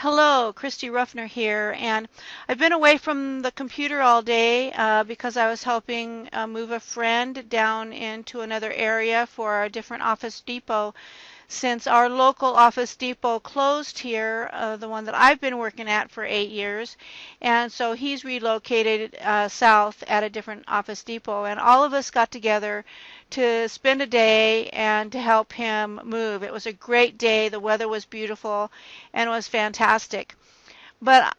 Hello, Christy Ruffner here, and I've been away from the computer all day because I was helping move a friend down into another area for a different Office Depot. Since our local Office Depot closed here, the one that I've been working at for 8 years, and so he's relocated south at a different Office Depot, and all of us got together to spend a day and to help him move. It was a great day. The weather was beautiful and it was fantastic. But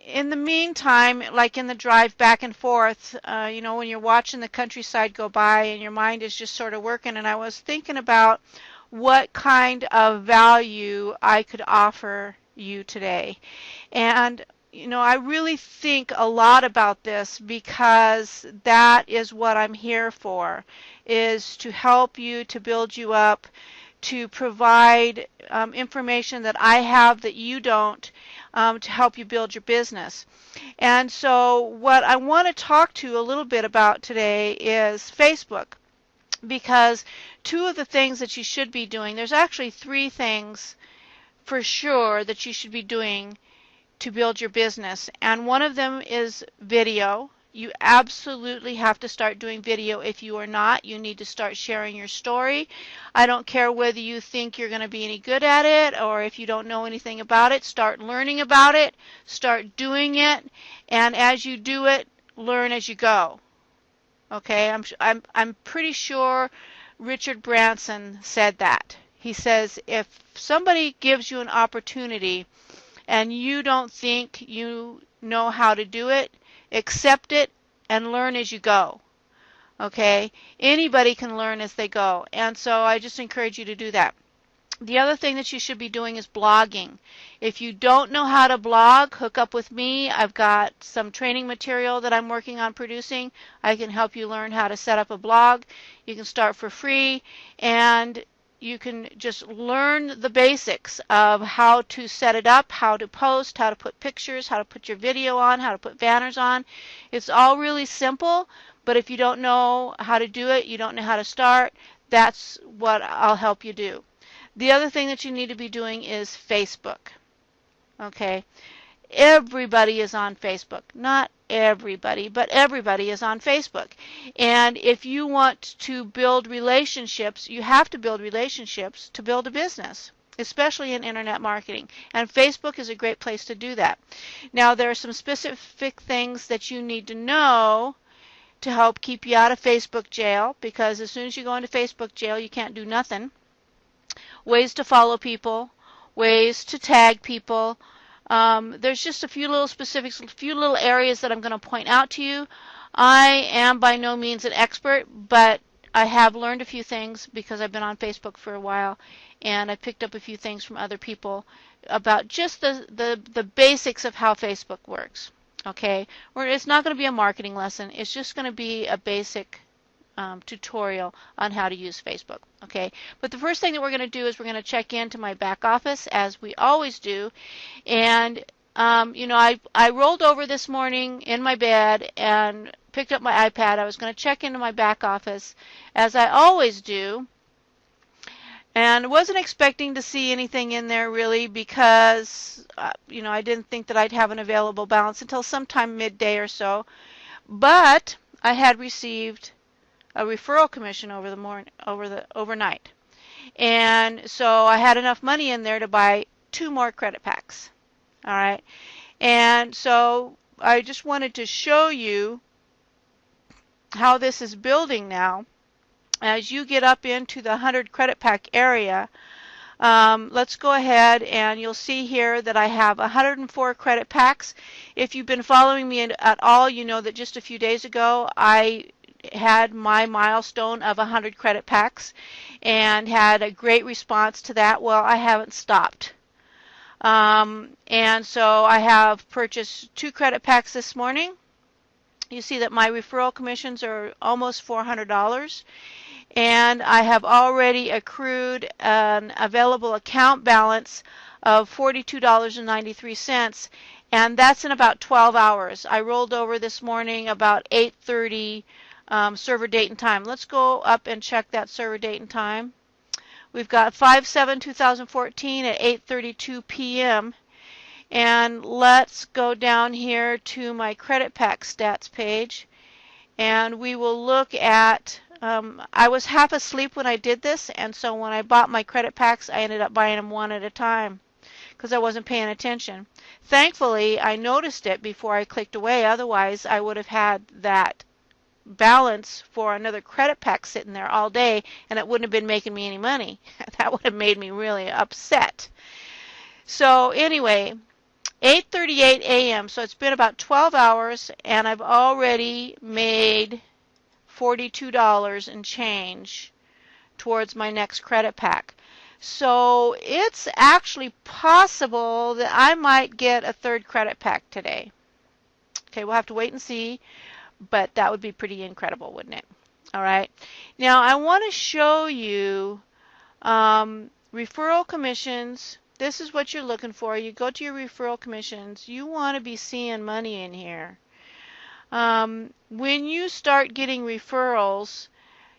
in the meantime, like in the drive back and forth, when you're watching the countryside go by and your mind is just sort of working, and I was thinking about what kind of value I could offer you today. And I really think a lot about this because that is what I'm here for, is to help you, to build you up, to provide information that I have that you don't, to help you build your business. And so what I want to talk to you a little bit about today is Facebook, because two of the things that you should be doing, there's actually three things for sure that you should be doing to build your business, and one of them is video. You absolutely have to start doing video. If you are not, you need to start sharing your story. I don't care whether you think you're going to be any good at it or if you don't know anything about it. Start learning about it, start doing it, and as you do it, learn as you go. Okay, I'm pretty sure Richard Branson said that. He says if somebody gives you an opportunity and you don't think you know how to do it, accept it and learn as you go. Okay? Anybody can learn as they go. And so I just encourage you to do that. The other thing that you should be doing is blogging. If you don't know how to blog, hook up with me. I've got some training material that I'm working on producing. I can help you learn how to set up a blog. You can start for free, and you can just learn the basics of how to set it up, how to post, how to put pictures, how to put your video on, how to put banners on. It's all really simple, but if you don't know how to do it, you don't know how to start, that's what I'll help you do. The other thing that you need to be doing is Facebook. Okay? Everybody is on Facebook. Not everybody, but everybody is on Facebook. And if you want to build relationships, you have to build relationships to build a business, especially in internet marketing. And Facebook is a great place to do that. Now, there are some specific things that you need to know to help keep you out of Facebook jail, because as soon as you go into Facebook jail, you can't do nothing. Ways to follow people, ways to tag people. There's just a few little specifics, a few little areas that I'm going to point out to you. I am by no means an expert, but I have learned a few things because I've been on Facebook for a while, and I picked up a few things from other people about just the basics of how Facebook works. Okay, where it's not going to be a marketing lesson. It's just going to be a basic tutorial on how to use Facebook. Okay, but the first thing that we're going to do is we're going to check into my back office, as we always do. And I rolled over this morning in my bed and picked up my iPad. I was going to check into my back office, as I always do, and wasn't expecting to see anything in there really, because I didn't think that I'd have an available balance until sometime midday or so. But I had received a referral commission overnight, and so I had enough money in there to buy 2 more credit packs. All right, and so I just wanted to show you how this is building now. As you get up into the 100 credit pack area, let's go ahead, and you'll see here that I have 104 credit packs. If you've been following me at all, you know that just a few days ago I had my milestone of 100 credit packs and had a great response to that. Well, I haven't stopped. And so I have purchased 2 credit packs this morning. You see that my referral commissions are almost $400, and I have already accrued an available account balance of $42.93, and that's in about 12 hours. I rolled over this morning about 8:30 server date and time. Let's go up and check that server date and time. We've got 5/7/2014 at 8:32 p.m. And let's go down here to my credit pack stats page, and we will look at, I was half asleep when I did this, and so when I bought my credit packs, I ended up buying them one at a time because I wasn't paying attention. Thankfully, I noticed it before I clicked away. Otherwise, I would have had that balance for another credit pack sitting there all day, and it wouldn't have been making me any money. That would have made me really upset. So anyway, 8:38 a.m. So it's been about 12 hours, and I've already made $42 and change towards my next credit pack. So it's actually possible that I might get a third credit pack today. Okay, we'll have to wait and see, but that would be pretty incredible, wouldn't it? All right. Now I want to show you referral commissions. This is what you're looking for. You go to your referral commissions. You want to be seeing money in here. When you start getting referrals,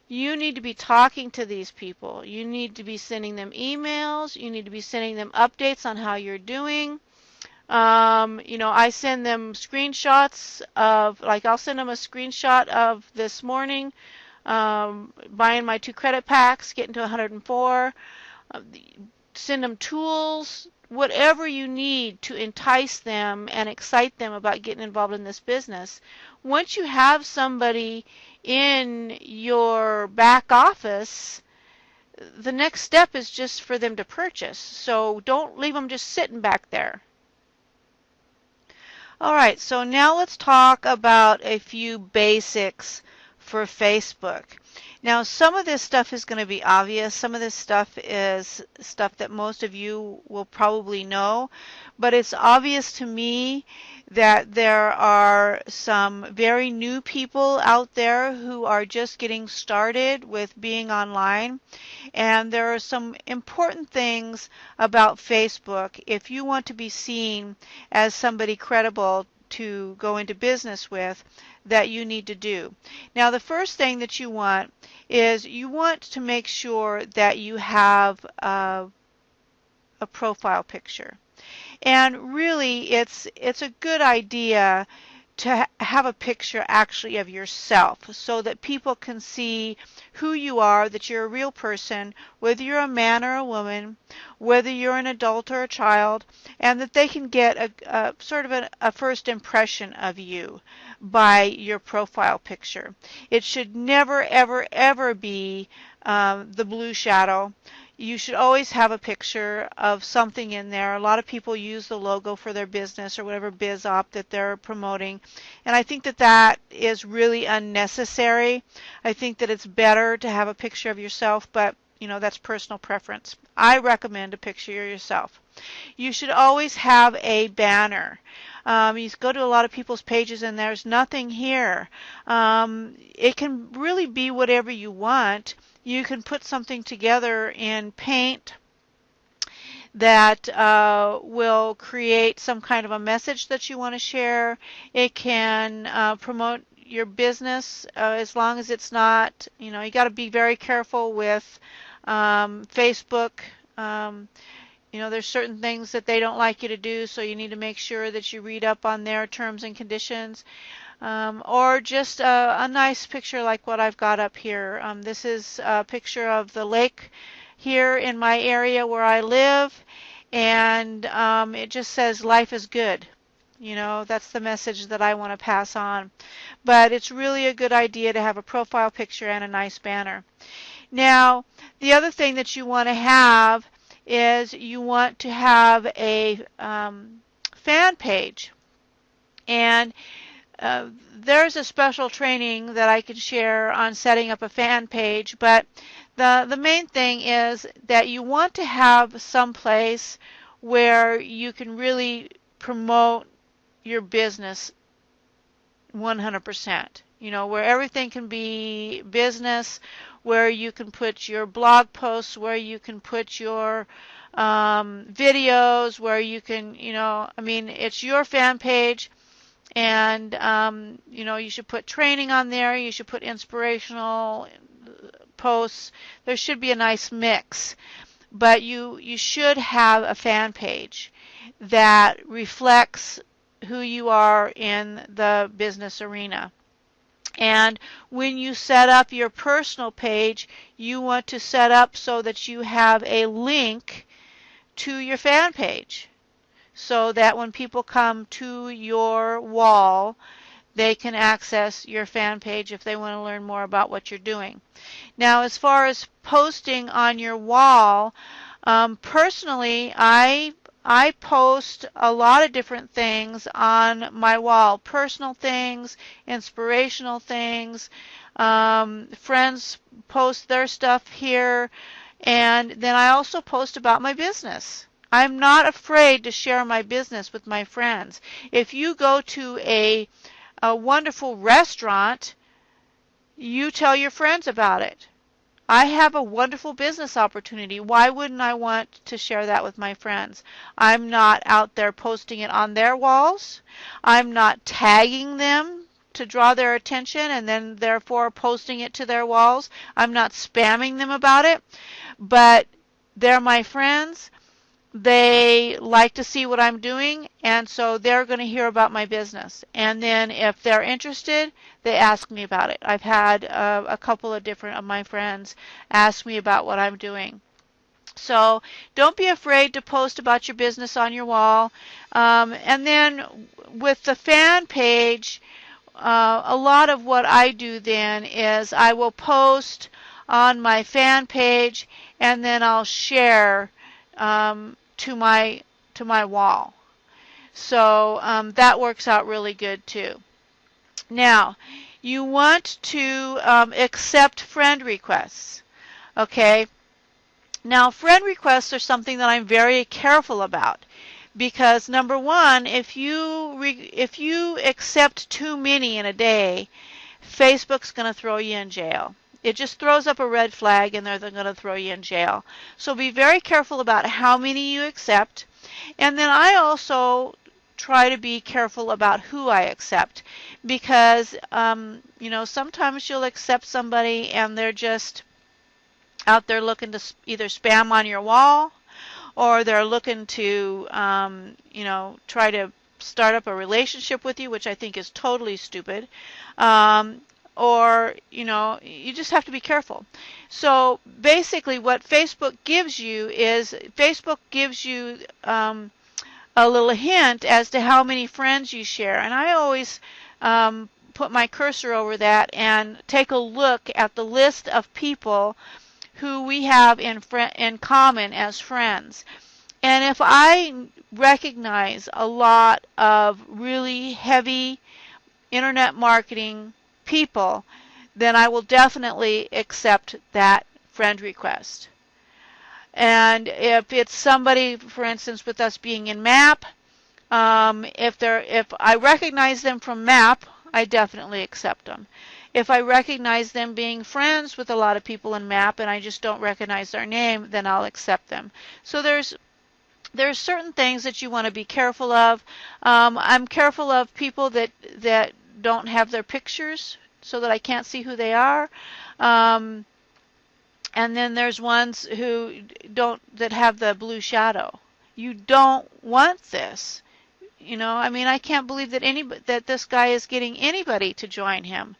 you need to be talking to these people. You need to be sending them emails. You need to be sending them updates on how you're doing. I send them screenshots of, like, I'll send them a screenshot of this morning, buying my 2 credit packs, getting to 104. Send them tools, whatever you need to entice them and excite them about getting involved in this business. Once you have somebody in your back office, the next step is just for them to purchase. So don't leave them just sitting back there. All right, so now let's talk about a few basics for Facebook. Now, some of this stuff is going to be obvious. Some of this stuff is stuff that most of you will probably know, but it's obvious to me that there are some very new people out there who are just getting started with being online, and there are some important things about Facebook if you want to be seen as somebody credible to go into business with that you need to do. Now, the first thing that you want is you want to make sure that you have a profile picture. And really, it's a good idea to have a picture actually of yourself so that people can see who you are, that you're a real person, whether you're a man or a woman, whether you're an adult or a child, and that they can get a sort of a first impression of you by your profile picture. It should never, ever, ever be the blue shadow. You should always have a picture of something in there. A lot of people use the logo for their business or whatever biz op that they're promoting. And I think that that is really unnecessary. I think that it's better to have a picture of yourself, but that's personal preference. I recommend a picture of yourself. You should always have a banner. You go to a lot of people's pages and there's nothing here. It can really be whatever you want. You can put something together in Paint that will create some kind of a message that you want to share. It can promote your business as long as it's not, you got to be very careful with Facebook. There's certain things that they don't like you to do, so you need to make sure that you read up on their terms and conditions. Or just a nice picture like what I've got up here. This is a picture of the lake here in my area where I live, and it just says life is good. That's the message that I want to pass on. But it's really a good idea to have a profile picture and a nice banner. Now, the other thing that you want to have is you want to have a fan page. And there's a special training that I can share on setting up a fan page, but the main thing is that you want to have some place where you can really promote your business 100%. Where everything can be business, where you can put your blog posts, where you can put your videos, where you can, it's your fan page. And, you should put training on there. You should put inspirational posts. There should be a nice mix. But you should have a fan page. that reflects who you are in the business arena. And when you set up your personal page, you want to set up so that you have a link to your fan page, so that when people come to your wall, they can access your fan page if they want to learn more about what you're doing. Now, as far as posting on your wall, personally, I post a lot of different things on my wall. Personal things, inspirational things. Friends post their stuff here. And then I also post about my business. I'm not afraid to share my business with my friends. If you go to a wonderful restaurant, you tell your friends about it. I have a wonderful business opportunity. Why wouldn't I want to share that with my friends? I'm not out there posting it on their walls. I'm not tagging them to draw their attention and then therefore posting it to their walls. I'm not spamming them about it. But they're my friends. They like to see what I'm doing, and so they're going to hear about my business. And then if they're interested, they ask me about it. I've had a couple of different of my friends ask me about what I'm doing. So don't be afraid to post about your business on your wall. And then with the fan page, a lot of what I do then is I will post on my fan page, and then I'll share to my wall. So that works out really good too. Now, you want to accept friend requests. Okay. Now, friend requests are something that I'm very careful about, because number one, if you accept too many in a day, Facebook's going to throw you in jail. It just throws up a red flag, and they're going to throw you in jail. So be very careful about how many you accept. And then I also try to be careful about who I accept, because sometimes you'll accept somebody and they're just out there looking to either spam on your wall, or they're looking to try to start up a relationship with you, which I think is totally stupid. Or you just have to be careful. So basically what Facebook gives you is a little hint as to how many friends you share. And I always put my cursor over that and take a look at the list of people who we have in common as friends. And if I recognize a lot of really heavy internet marketing people, then I will definitely accept that friend request. And if it's somebody, for instance, with us being in MAP, if I recognize them from MAP, I definitely accept them. If I recognize them being friends with a lot of people in MAP and I just don't recognize their name, then I'll accept them. So there's certain things that you want to be careful of. I'm careful of people that don't have their pictures so that I can't see who they are. And then there's ones that have the blue shadow. You don't want this. I can't believe that this guy is getting anybody to join him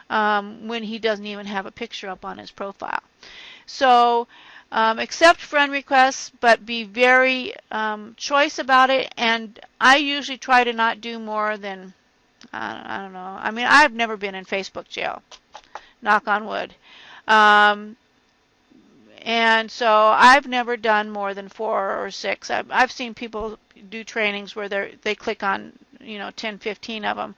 when he doesn't even have a picture up on his profile. So accept friend requests, but be very choice about it. And I usually try to not do more than, I don't know. I've never been in Facebook jail, knock on wood. And so I've never done more than 4 or 6. I've seen people do trainings where they click on 10, 15 of them.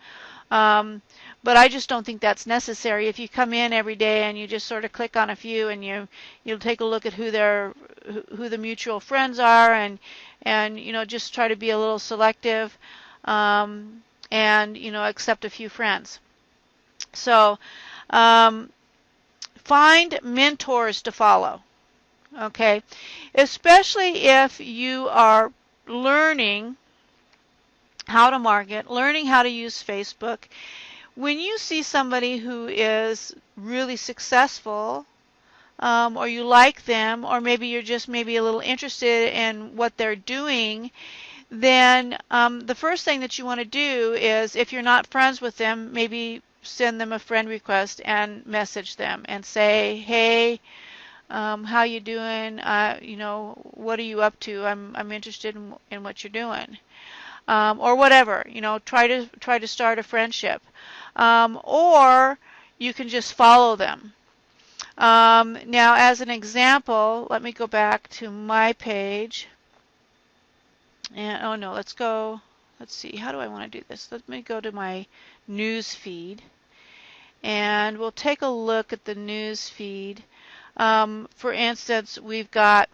But I just don't think that's necessary. If you come in every day and you just sort of click on a few, and you'll take a look at who the mutual friends are, and just try to be a little selective, and accept a few friends. So find mentors to follow. Okay, especially if you are learning how to market, learning how to use Facebook. When you see somebody who is really successful, or you like them, or maybe you're just maybe a little interested in what they're doing, then the first thing that you want to do is, if you're not friends with them, maybe send them a friend request and message them and say, hey, how you doing? You know, what are you up to? I'm interested in what you're doing, or whatever. You know, try to start a friendship, or you can just follow them. Now, as an example, let me go back to my page. And oh no, let's go. Let's see. How do I want to do this? Let me go to my news feed, and we'll take a look at the news feed. For instance, we've got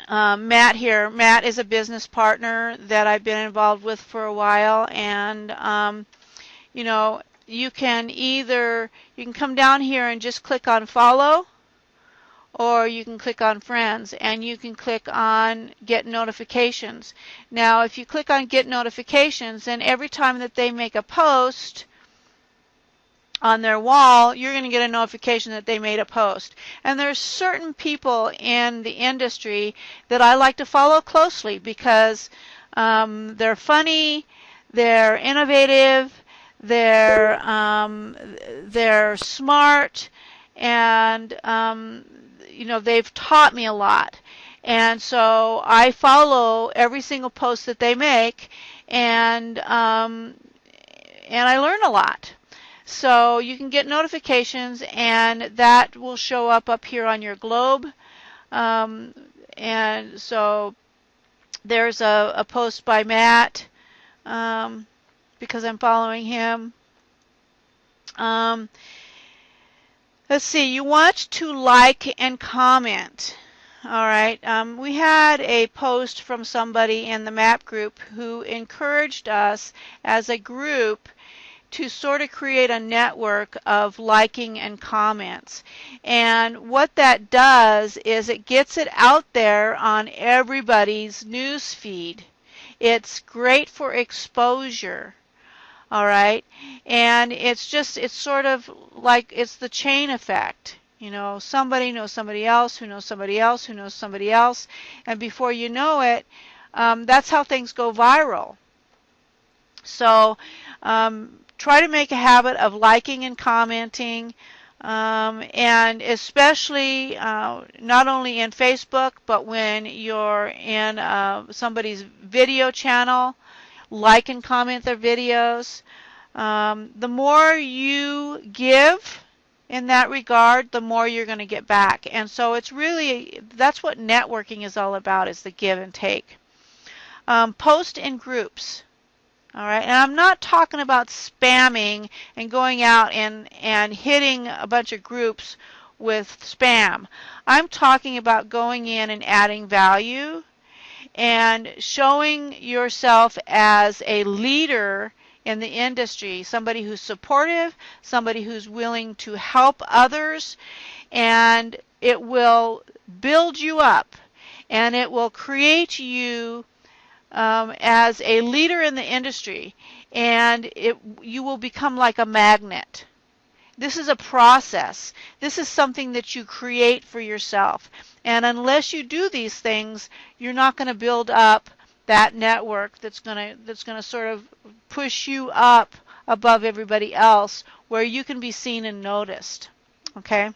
Matt here. Matt is a business partner that I've been involved with for a while, and you know, you can come down here and just click on follow, or you can click on friends, and you can click on get notifications. Now, if you click on get notifications, then every time that they make a post on their wall, you're going to get a notification that they made a post. And there's certain people in the industry that I like to follow closely because they're funny, they're innovative, they're smart, and you know, they've taught me a lot. And so I follow every single post that they make, and I learn a lot. So you can get notifications, and that will show up here on your globe. And so there's a post by Matt, because I'm following him. Let's see, you want to like and comment. All right, we had a post from somebody in the MAP group who encouraged us as a group to sort of create a network of liking and comments. And what that does is it gets it out there on everybody's news feed. It's great for exposure. All right, and it's sort of like it's the chain effect. You know, somebody knows somebody else who knows somebody else who knows somebody else, and before you know it, that's how things go viral. So try to make a habit of liking and commenting, and especially not only in Facebook, but when you're in somebody's video channel, like and comment their videos. The more you give in that regard, the more you're going to get back. And so it's really, that's what networking is all about, is the give and take. Post in groups. All right, and I'm not talking about spamming and going out and hitting a bunch of groups with spam. I'm talking about going in and adding value and showing yourself as a leader in the industry, somebody who's supportive, somebody who's willing to help others, and it will build you up, and it will create you as a leader in the industry, and you will become like a magnet. This is a process. This is something that you create for yourself. And unless you do these things, you're not going to build up that network that's going to sort of push you up above everybody else, where you can be seen and noticed. Okay?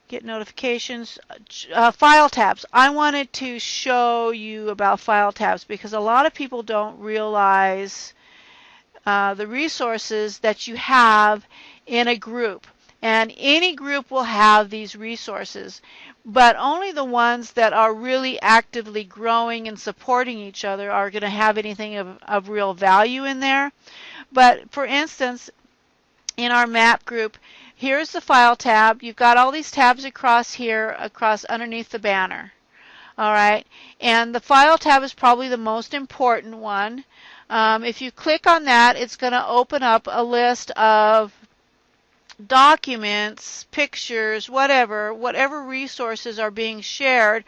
Get notifications. File tabs. I wanted to show you about file tabs because a lot of people don't realize the resources that you have in a group. And any group will have these resources, but only the ones that are really actively growing and supporting each other are going to have anything of real value in there. But for instance, in our MAP group, here's the file tab. You've got all these tabs across here, across underneath the banner. All right, and the file tab is probably the most important one. If you click on that, it's going to open up a list of documents, pictures, whatever resources are being shared,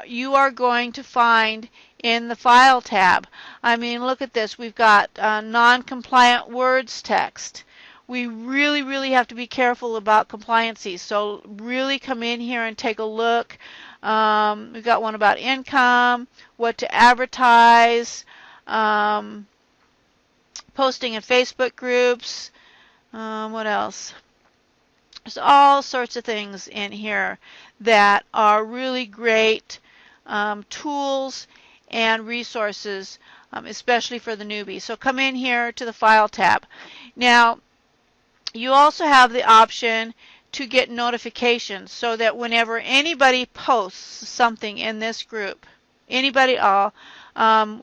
you are going to find in the file tab. I mean, look at this. We've got non-compliant words text. We really have to be careful about compliancy. So really come in here and take a look. We've got one about income, what to advertise, posting in Facebook groups. What else? There's all sorts of things in here that are really great tools and resources, especially for the newbie. So come in here to the File tab. Now, you also have the option to get notifications so that whenever anybody posts something in this group, anybody at all,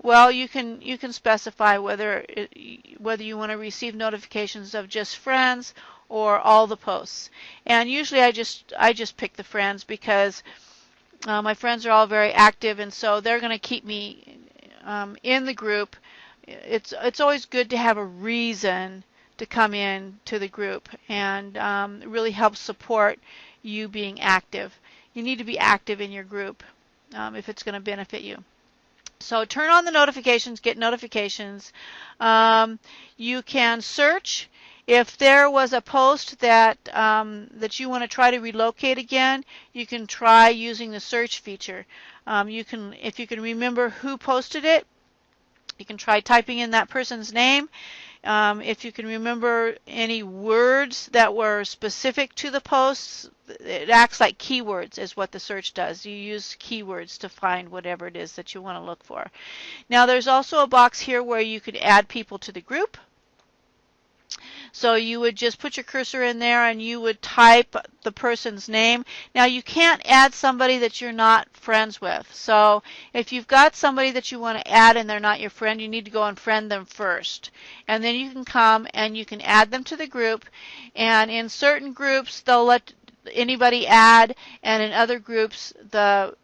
well, you can specify whether you want to receive notifications of just friends or all the posts. And usually I just pick the friends because my friends are all very active, and so they're going to keep me in the group. It's always good to have a reason to come in to the group, and it really helps support you being active. You need to be active in your group if it's going to benefit you. So turn on the notifications, get notifications. You can search. If there was a post that you want to try to relocate again, you can try using the search feature. If you can remember who posted it, you can try typing in that person's name. If you can remember any words that were specific to the posts, it acts like keywords is what the search does. You use keywords to find whatever it is that you want to look for. Now there's also a box here where you could add people to the group. So you would just put your cursor in there and you would type the person's name. Now you can't add somebody that you're not friends with. So if you've got somebody that you want to add and they're not your friend, you need to go and friend them first. And then you can come and you can add them to the group. And in certain groups they'll let anybody add, and in other groups the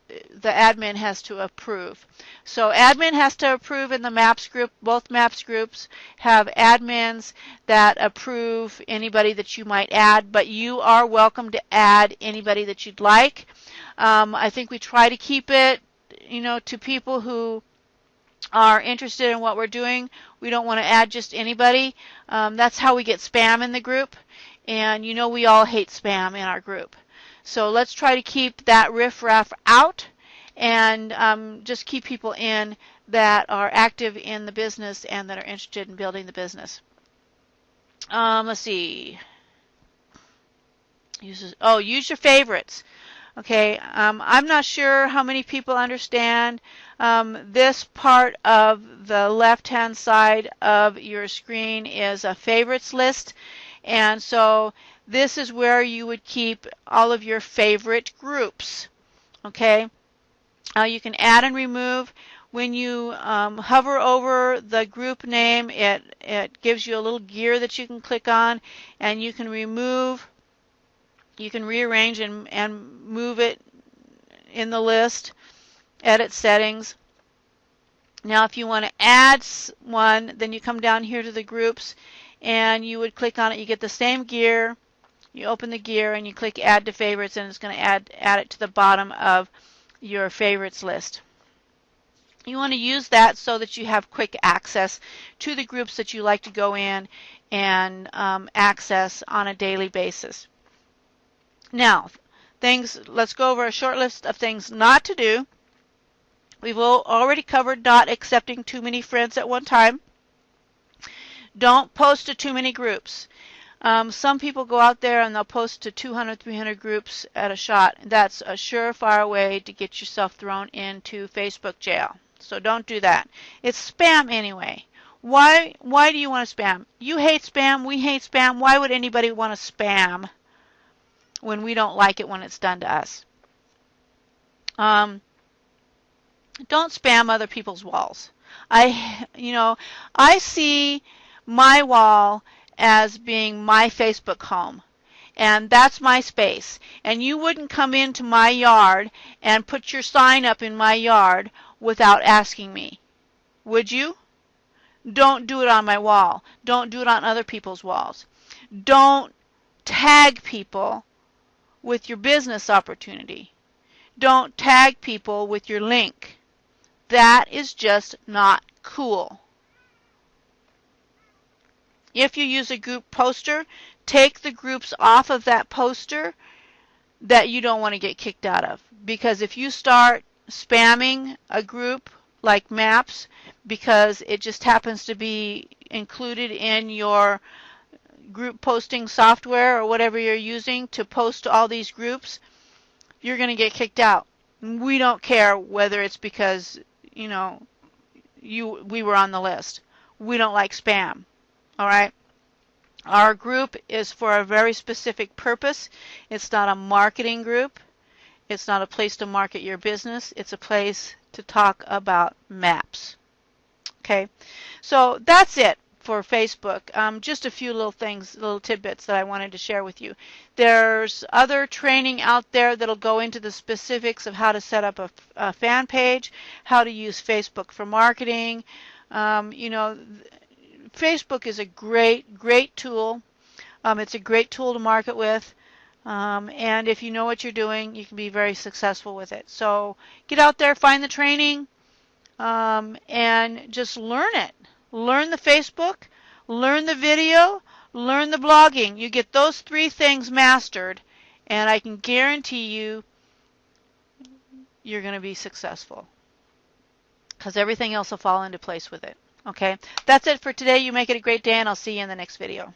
admin has to approve. So admin has to approve in the MAPS group. Both MAPS groups have admins that approve anybody that you might add, but you are welcome to add anybody that you'd like. I think we try to keep it, to people who are interested in what we're doing. We don't want to add just anybody. That's how we get spam in the group, and we all hate spam in our group. So let's try to keep that riffraff out and just keep people in that are active in the business and that are interested in building the business. Let's see. Use your favorites. Okay, I'm not sure how many people understand this part of the left-hand side of your screen is a favorites list, and so this is where you would keep all of your favorite groups. Okay, you can add and remove. When you hover over the group name, it gives you a little gear that you can click on, and you can remove. You can rearrange and move it in the list, edit settings. Now if you want to add one, then you come down here to the groups and you would click on it. You get the same gear. You open the gear and you click add to favorites, and it's going to add it to the bottom of your favorites list. You want to use that so that you have quick access to the groups that you like to go in and access on a daily basis. Now, let's go over a short list of things not to do. We've already covered not accepting too many friends at one time. Don't post to too many groups. Some people go out there and they'll post to 200, 300 groups at a shot. That's a surefire way to get yourself thrown into Facebook jail. So don't do that. It's spam anyway. Why do you want to spam? You hate spam. We hate spam. Why would anybody want to spam when we don't like it when it's done to us? Don't spam other people's walls. I see my wall as being my Facebook home, and that's my space. And you wouldn't come into my yard and put your sign up in my yard without asking me, would you? Don't do it on my wall. Don't do it on other people's walls. Don't tag people with your business opportunity. Don't tag people with your link. That is just not cool. If you use a group poster, take the groups off of that poster. that you don't want to get kicked out of. Because if you start spamming a group like Maps because it just happens to be included in your group posting software or whatever you're using to post to all these groups, you're going to get kicked out. We don't care whether it's because, you know, we were on the list. We don't like spam. All right? Our group is for a very specific purpose. It's not a marketing group. It's not a place to market your business. It's a place to talk about maps. Okay, so that's it for Facebook. Just a few little things, little tidbits that I wanted to share with you. There's other training out there that'll go into the specifics of how to set up a fan page, how to use Facebook for marketing. You know, Facebook is a great tool. It's a great tool to market with. And if you know what you're doing, you can be very successful with it. So get out there, find the training, and just learn it. Learn the Facebook, learn the video, learn the blogging. You get those 3 things mastered, and I can guarantee you you're going to be successful because everything else will fall into place with it. Okay, that's it for today. You make it a great day, and I'll see you in the next video.